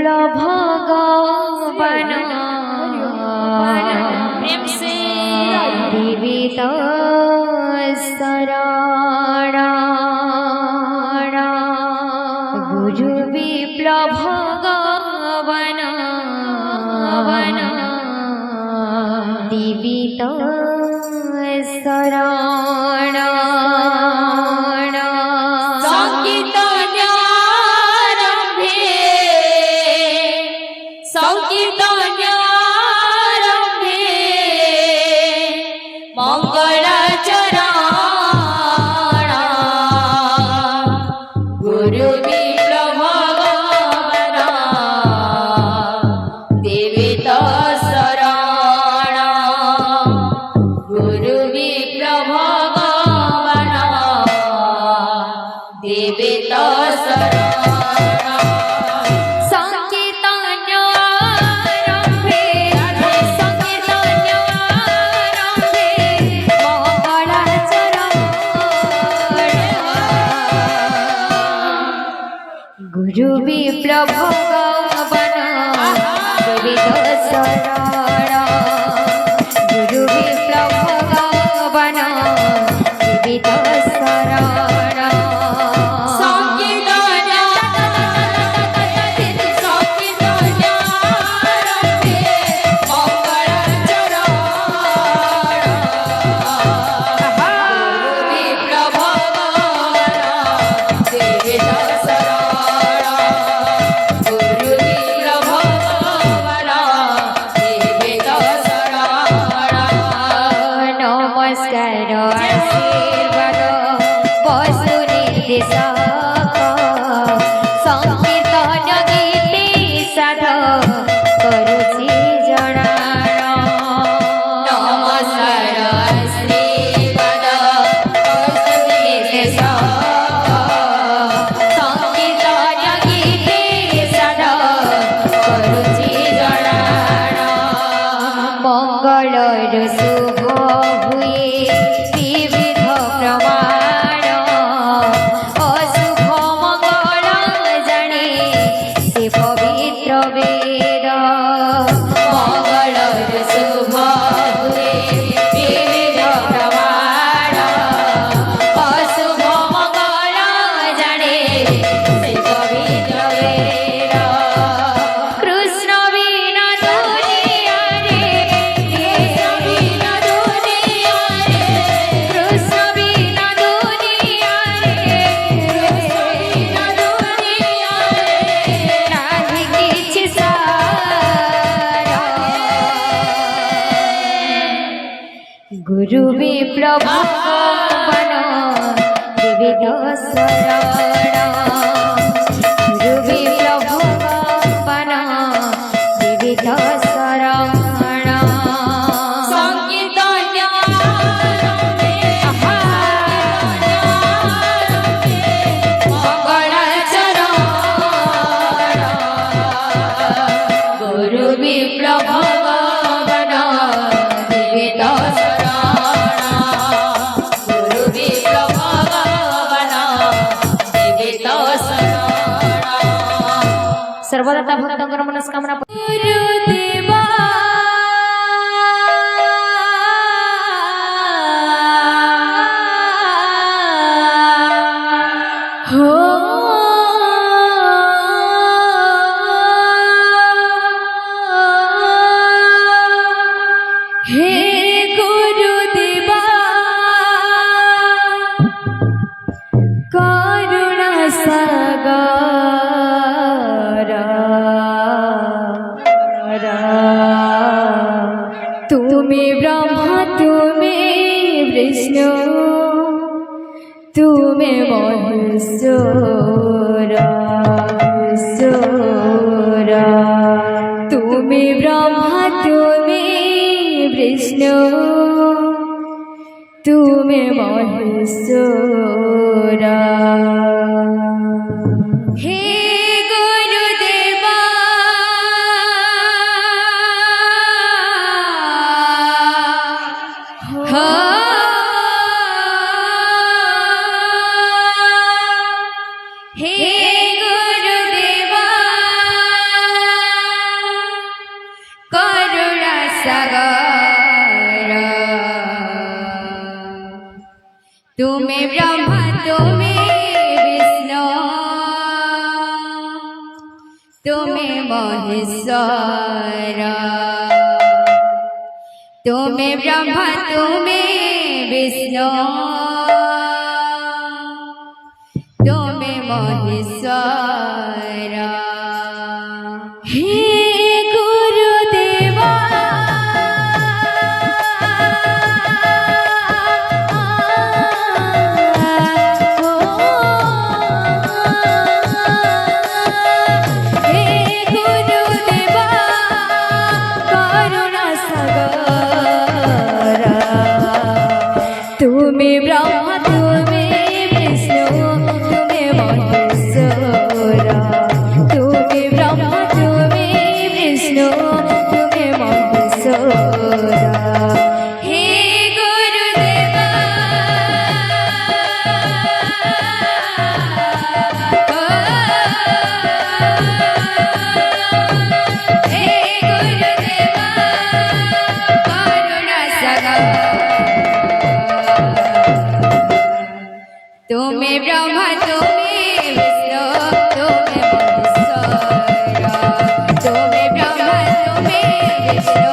भगवान प्रेम से जीवित शरण गुरु विप्लव भगवान जीवित शरण गुरु विप्लव भगवान जीवित शरण गुरु विप्लव भगवान जीवित शरण गुरु विप्लव भगवान जीवित शरण गुरु विप्लव भगवान जीवित शरण गुरु विप्लव भगवान जीवित सर्वदाता भक्तांकर मनस्कामना गुरुदेवा हो हे गुरुदेवा करुणा सागर तुम्हें ब्रह्मा तुम्हें विष्णु तुम्हें महेश्वर तुम्हें ब्रह्मा तुम्हें विष्णु तुम्हें महेश्वर हे তুমি ব্রহ্মা তুমি বিষ্ণু তুমি মহেশ্বর তুমি ব্রহ্মা তুমি বিষ্ণু তুমি মহেশ্বর হে গুরুদেবা হে গুরুদেবা করুণা সাগর তুমি ব্রহ্মা তুমি বিষ্ণু তুমি মহেশ্বর তুমি ব্রহ্মা তুমি বিষ্ণু তুমি মহেশ্বর হে গুরুদেবা হে গুরুদেবা করুণা সাগর তুমি ব্রহ্মা তুমি বিষ্ণু তুমি মহেশ্বর তুমি ব্রহ্মা তুমি বিষ্ণু